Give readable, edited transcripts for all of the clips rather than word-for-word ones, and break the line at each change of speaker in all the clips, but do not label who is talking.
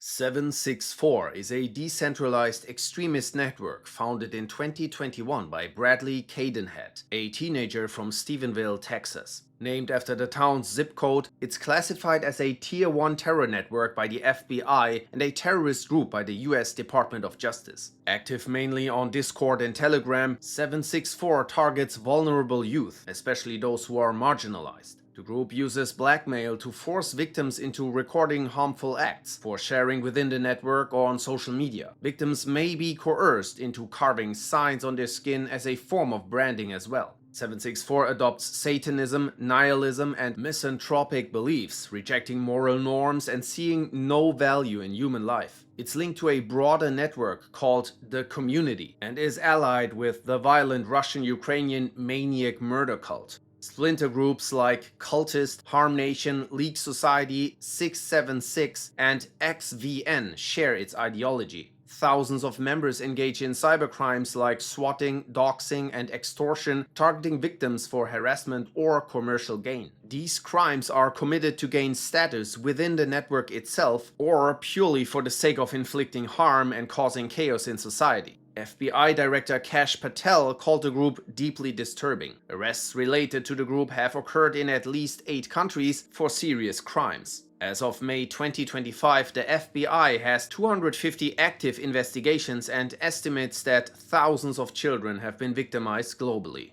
764 is a decentralized extremist network founded in 2021 by Bradley Cadenhead, a teenager from Stephenville, Texas. Named after the town's zip code, it's classified as a Tier 1 terror network by the FBI and a terrorist group by the US Department of Justice. Active mainly on Discord and Telegram, 764 targets vulnerable youth, especially those who are marginalized. The group uses blackmail to force victims into recording harmful acts for sharing within the network or on social media. Victims may be coerced into carving signs on their skin as a form of branding as well. 764 adopts Satanism, nihilism, and misanthropic beliefs, rejecting moral norms and seeing no value in human life. It's linked to a broader network called the Community and is allied with the violent Russian-Ukrainian Maniac murder cult. Splinter groups like Cultist, Harm Nation, League Society, 676, and XVN share its ideology. Thousands of members engage in cybercrimes like swatting, doxing, and extortion, targeting victims for harassment or commercial gain. These crimes are committed to gain status within the network itself or purely for the sake of inflicting harm and causing chaos in society. FBI Director Kash Patel called the group deeply disturbing. Arrests related to the group have occurred in at least 8 countries for serious crimes. As of May 2025, the FBI has 250 active investigations and estimates that thousands of children have been victimized globally.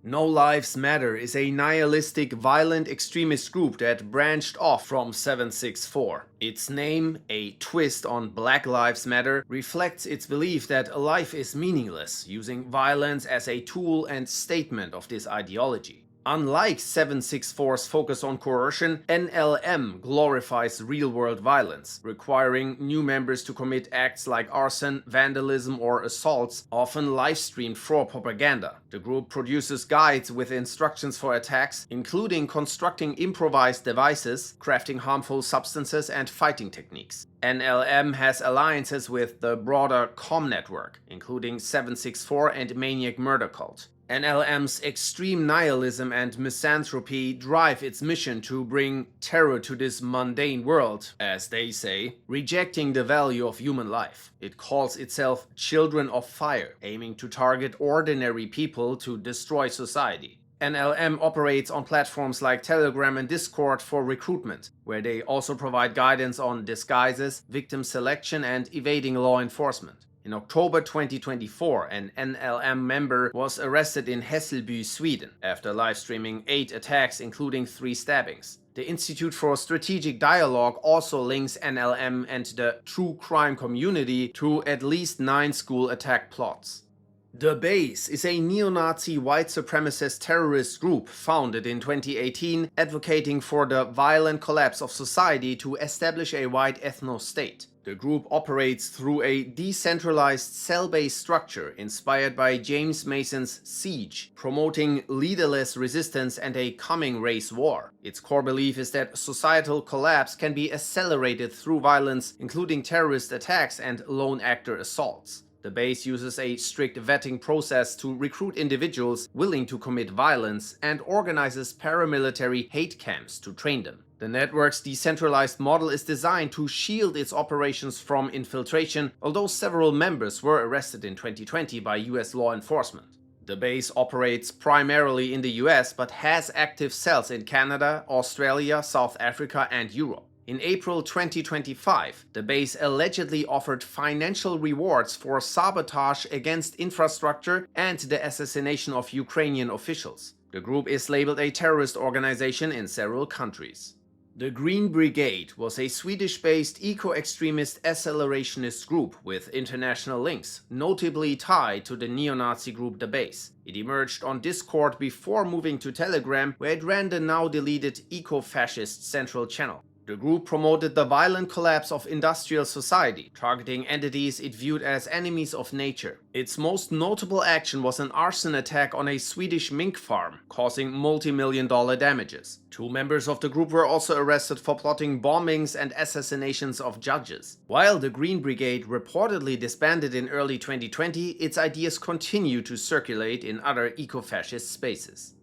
No Lives Matter is a nihilistic, violent extremist group that branched off from 764. Its name, a twist on Black Lives Matter, reflects its belief that life is meaningless, using violence as a tool and statement of this ideology. Unlike 764's focus on coercion, NLM glorifies real-world violence, requiring new members to commit acts like arson, vandalism, or assaults, often live-streamed for propaganda. The group produces guides with instructions for attacks, including constructing improvised devices, crafting harmful substances, and fighting techniques. NLM has alliances with the broader COM network, including 764 and Maniac Murder Cult. NLM's extreme nihilism and misanthropy drive its mission to bring terror to this mundane world, as they say, rejecting the value of human life. It calls itself Children of Fire, aiming to target ordinary people to destroy society. NLM operates on platforms like Telegram and Discord for recruitment, where they also provide guidance on disguises, victim selection, and evading law enforcement. In October 2024, an NLM member was arrested in Hässelby, Sweden, after live-streaming 8 attacks including 3 stabbings. The Institute for Strategic Dialogue also links NLM and the true crime community to at least 9 school attack plots. The Base is a neo-Nazi white supremacist terrorist group founded in 2018, advocating for the violent collapse of society to establish a white ethno-state. The group operates through a decentralized cell-based structure inspired by James Mason's Siege, promoting leaderless resistance and a coming race war. Its core belief is that societal collapse can be accelerated through violence, including terrorist attacks and lone actor assaults. The base uses a strict vetting process to recruit individuals willing to commit violence and organizes paramilitary hate camps to train them. The network's decentralized model is designed to shield its operations from infiltration, although several members were arrested in 2020 by US law enforcement. The base operates primarily in the US but has active cells in Canada, Australia, South Africa, and Europe. In April 2025, the base allegedly offered financial rewards for sabotage against infrastructure and the assassination of Ukrainian officials. The group is labeled a terrorist organization in several countries. The Green Brigade was a Swedish-based eco-extremist accelerationist group with international links, notably tied to the neo-Nazi group The Base. It emerged on Discord before moving to Telegram, where it ran the now-deleted eco-fascist Central Channel. The group promoted the violent collapse of industrial society, targeting entities it viewed as enemies of nature. Its most notable action was an arson attack on a Swedish mink farm, causing multi-million-dollar damages. 2 members of the group were also arrested for plotting bombings and assassinations of judges. While the Green Brigade reportedly disbanded in early 2020, its ideas continue to circulate in other eco-fascist spaces.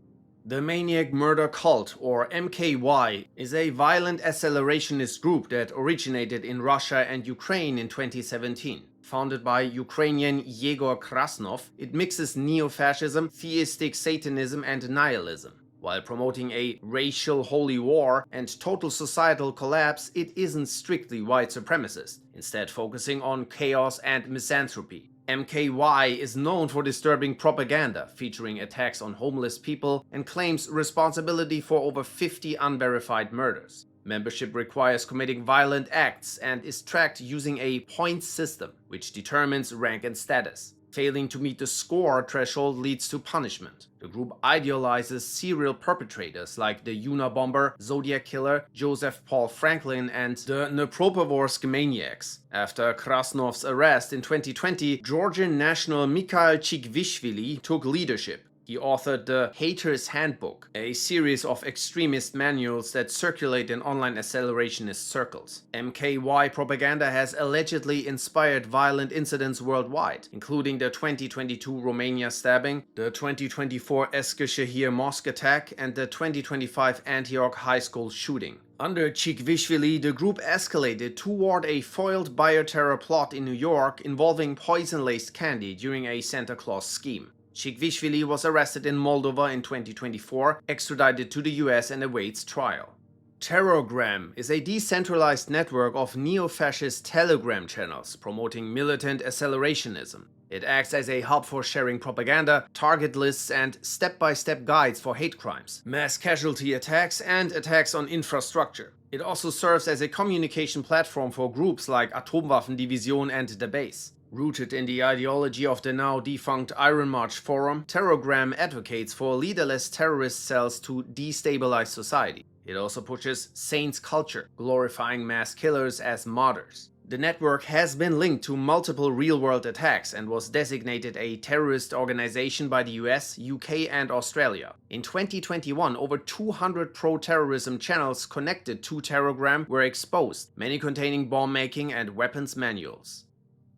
The Maniac Murder Cult, or MKY, is a violent accelerationist group that originated in Russia and Ukraine in 2017. Founded by Ukrainian Yegor Krasnov, it mixes neo-fascism, theistic Satanism, and nihilism. While promoting a racial holy war and total societal collapse, it isn't strictly white supremacist, instead focusing on chaos and misanthropy. MKY is known for disturbing propaganda featuring attacks on homeless people and claims responsibility for over 50 unverified murders. Membership requires committing violent acts and is tracked using a points system, which determines rank and status. Failing to meet the score threshold leads to punishment. The group idealizes serial perpetrators like the Unabomber, Zodiac Killer, Joseph Paul Franklin, and the Dnipropetrovsk Maniacs. After Krasnov's arrest in 2020, Georgian national Mikhail Chikvishvili took leadership. He authored the Hater's Handbook, a series of extremist manuals that circulate in online accelerationist circles. MKY propaganda has allegedly inspired violent incidents worldwide, including the 2022 Romania stabbing, the 2024 Eskişehir mosque attack, and the 2025 Antioch high school shooting. Under Chikvishvili, the group escalated toward a foiled bioterror plot in New York involving poison-laced candy during a Santa Claus scheme. Chikvishvili was arrested in Moldova in 2024, extradited to the US, and awaits trial. Terrorgram is a decentralized network of neo-fascist Telegram channels promoting militant accelerationism. It acts as a hub for sharing propaganda, target lists, and step-by-step guides for hate crimes, mass casualty attacks, and attacks on infrastructure. It also serves as a communication platform for groups like Atomwaffen Division and the Base. Rooted in the ideology of the now defunct Iron March Forum, Terrorgram advocates for leaderless terrorist cells to destabilize society. It also pushes saints culture, glorifying mass killers as martyrs. The network has been linked to multiple real-world attacks and was designated a terrorist organization by the US, UK, and Australia. In 2021, over 200 pro-terrorism channels connected to Terrorgram were exposed, many containing bomb-making and weapons manuals.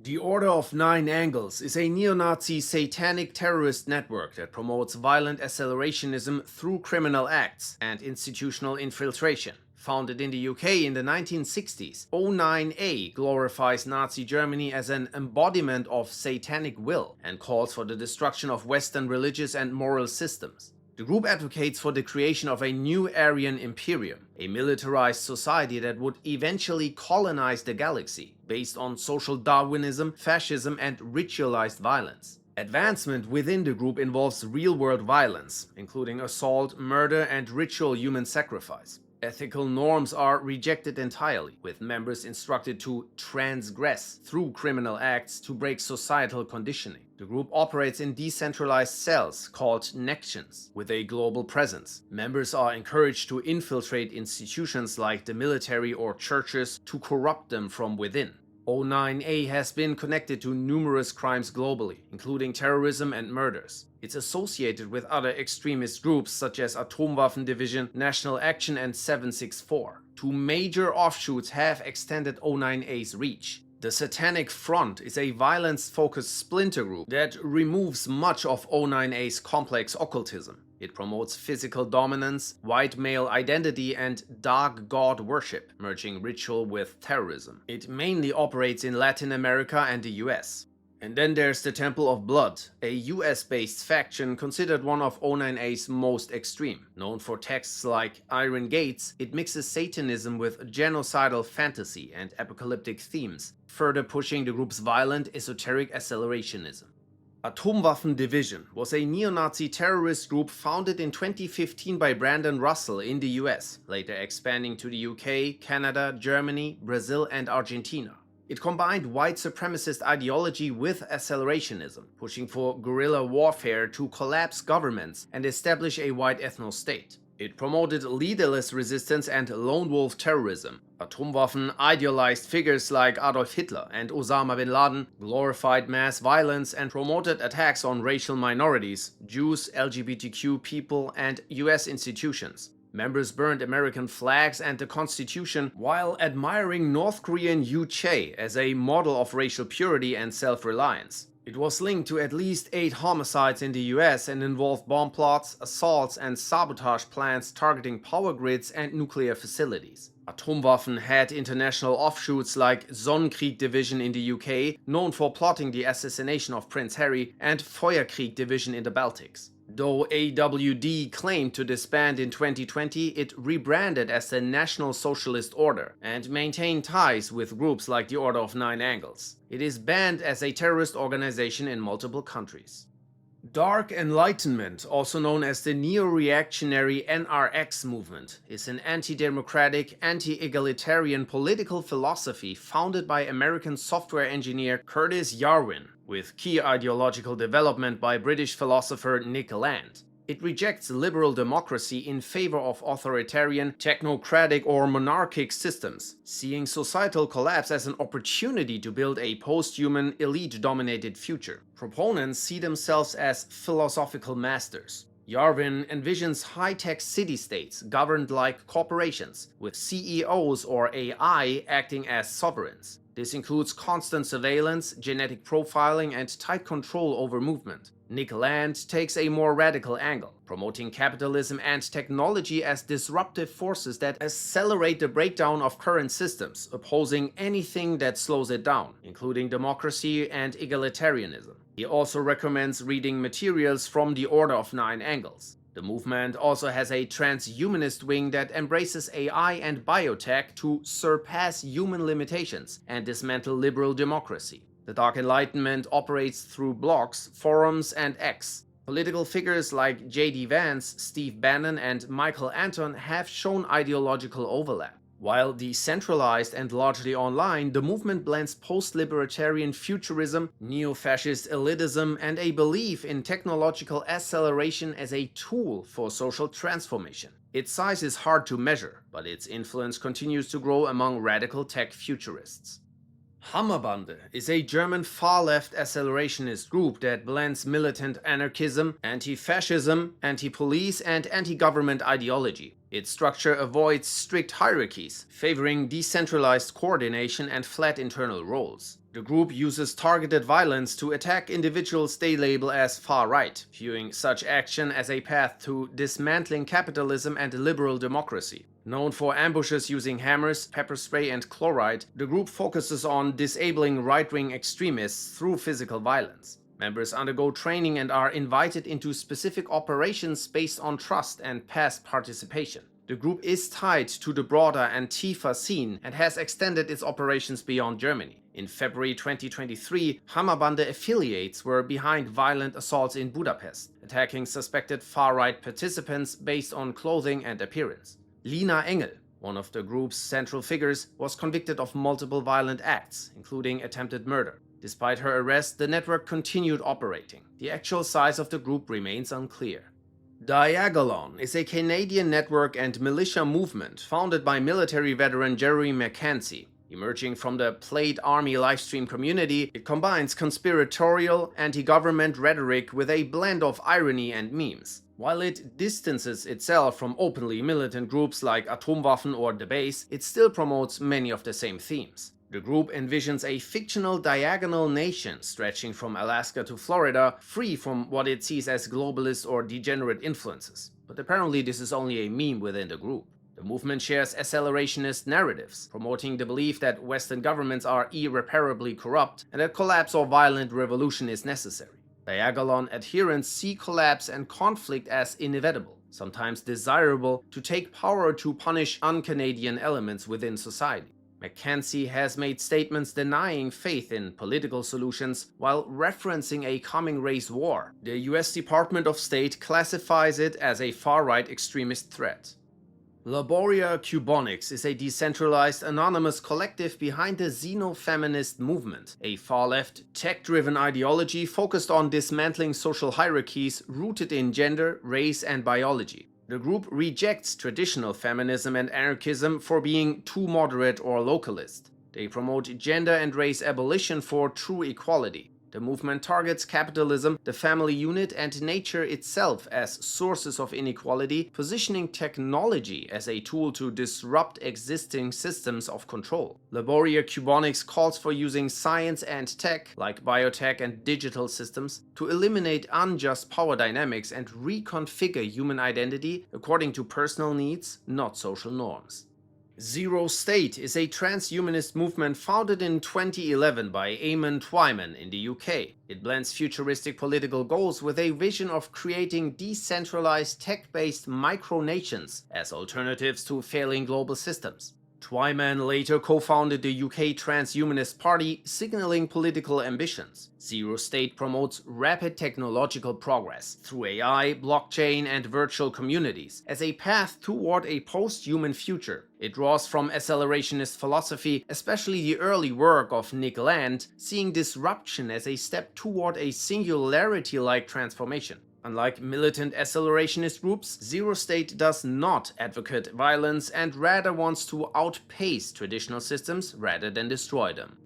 The Order of Nine Angles is a neo-Nazi satanic terrorist network that promotes violent accelerationism through criminal acts and institutional infiltration. Founded in the UK in the 1960s, O9A glorifies Nazi Germany as an embodiment of satanic will and calls for the destruction of Western religious and moral systems. The group advocates for the creation of a new Aryan imperium, a militarized society that would eventually colonize the galaxy, based on social Darwinism, fascism, and ritualized violence. Advancement within the group involves real-world violence, including assault, murder, and ritual human sacrifice. Ethical norms are rejected entirely, with members instructed to transgress through criminal acts to break societal conditioning. The group operates in decentralized cells called Nections, with a global presence. Members are encouraged to infiltrate institutions like the military or churches to corrupt them from within. O9A has been connected to numerous crimes globally, including terrorism and murders. It's associated with other extremist groups such as Atomwaffen Division, National Action, and 764. Two major offshoots have extended O9A's reach. The Satanic Front is a violence-focused splinter group that removes much of O9A's complex occultism. It promotes physical dominance, white male identity, and dark god worship, merging ritual with terrorism. It mainly operates in Latin America and the US. And then there's the Temple of Blood, a US-based faction considered one of O9A's most extreme. Known for texts like Iron Gates, it mixes Satanism with genocidal fantasy and apocalyptic themes, further pushing the group's violent, esoteric accelerationism. Atomwaffen Division was a neo-Nazi terrorist group founded in 2015 by Brandon Russell in the US, later expanding to the UK, Canada, Germany, Brazil, and Argentina. It combined white supremacist ideology with accelerationism, pushing for guerrilla warfare to collapse governments and establish a white ethno-state. It promoted leaderless resistance and lone wolf terrorism. Atomwaffen idealized figures like Adolf Hitler and Osama bin Laden, glorified mass violence, and promoted attacks on racial minorities, Jews, LGBTQ people, and US institutions. Members burned American flags and the Constitution while admiring North Korean Yoo Chae as a model of racial purity and self-reliance. It was linked to at least 8 homicides in the US and involved bomb plots, assaults, and sabotage plans targeting power grids and nuclear facilities. Atomwaffen had international offshoots like Sonnenkrieg Division in the UK, known for plotting the assassination of Prince Harry, and Feuerkrieg Division in the Baltics. Though AWD claimed to disband in 2020, it rebranded as the National Socialist Order and maintained ties with groups like the Order of Nine Angles. It is banned as a terrorist organization in multiple countries. Dark Enlightenment, also known as the neo-reactionary NRX movement, is an anti-democratic, anti-egalitarian political philosophy founded by American software engineer Curtis Yarvin, with key ideological development by British philosopher Nick Land. It rejects liberal democracy in favor of authoritarian, technocratic or monarchic systems, seeing societal collapse as an opportunity to build a post-human, elite-dominated future. Proponents see themselves as philosophical masters. Yarvin envisions high-tech city-states governed like corporations, with CEOs or AI acting as sovereigns. This includes constant surveillance, genetic profiling, and tight control over movement. Nick Land takes a more radical angle, promoting capitalism and technology as disruptive forces that accelerate the breakdown of current systems, opposing anything that slows it down, including democracy and egalitarianism. He also recommends reading materials from the Order of Nine Angles. The movement also has a transhumanist wing that embraces AI and biotech to surpass human limitations and dismantle liberal democracy. The Dark Enlightenment operates through blogs, forums, and X. Political figures like J.D. Vance, Steve Bannon, and Michael Anton have shown ideological overlap. While decentralized and largely online, the movement blends post-libertarian futurism, neo-fascist elitism, and a belief in technological acceleration as a tool for social transformation. Its size is hard to measure, but its influence continues to grow among radical tech futurists. Hammerbande is a German far-left accelerationist group that blends militant anarchism, anti-fascism, anti-police, and anti-government ideology. Its structure avoids strict hierarchies, favoring decentralized coordination and flat internal roles. The group uses targeted violence to attack individuals they label as far-right, viewing such action as a path to dismantling capitalism and liberal democracy. Known for ambushes using hammers, pepper spray, and chloride, the group focuses on disabling right-wing extremists through physical violence. Members undergo training and are invited into specific operations based on trust and past participation. The group is tied to the broader Antifa scene and has extended its operations beyond Germany. In February 2023, Hammerbande affiliates were behind violent assaults in Budapest, attacking suspected far-right participants based on clothing and appearance. Lina Engel, one of the group's central figures, was convicted of multiple violent acts, including attempted murder. Despite her arrest, the network continued operating. The actual size of the group remains unclear. Diagolon is a Canadian network and militia movement founded by military veteran Jerry McKenzie. Emerging from the Plate Army livestream community, it combines conspiratorial, anti-government rhetoric with a blend of irony and memes. While it distances itself from openly militant groups like Atomwaffen or The Base, it still promotes many of the same themes. The group envisions a fictional diagonal nation stretching from Alaska to Florida, free from what it sees as globalist or degenerate influences. But apparently this is only a meme within the group. The movement shares accelerationist narratives, promoting the belief that Western governments are irreparably corrupt and that collapse or violent revolution is necessary. Diagolon adherents see collapse and conflict as inevitable, sometimes desirable, to take power or to punish un-Canadian elements within society. McKenzie has made statements denying faith in political solutions while referencing a coming race war. The US Department of State classifies it as a far-right extremist threat. Laboria Cuboniks is a decentralized, anonymous collective behind the xenofeminist movement, a far-left, tech-driven ideology focused on dismantling social hierarchies rooted in gender, race, and biology. The group rejects traditional feminism and anarchism for being too moderate or localist. They promote gender and race abolition for true equality. The movement targets capitalism, the family unit, and nature itself as sources of inequality, positioning technology as a tool to disrupt existing systems of control. Laboria Cuboniks calls for using science and tech, like biotech and digital systems, to eliminate unjust power dynamics and reconfigure human identity according to personal needs, not social norms. Zero State is a transhumanist movement founded in 2011 by Eamon Twyman in the UK. It blends futuristic political goals with a vision of creating decentralized tech-based micronations as alternatives to failing global systems. Twyman later co-founded the UK Transhumanist Party, signaling political ambitions. Zero State promotes rapid technological progress through AI, blockchain, and virtual communities as a path toward a post-human future. It draws from Accelerationist philosophy, especially the early work of Nick Land, seeing disruption as a step toward a singularity-like transformation. Unlike militant accelerationist groups, Zero State does not advocate violence and rather wants to outpace traditional systems rather than destroy them.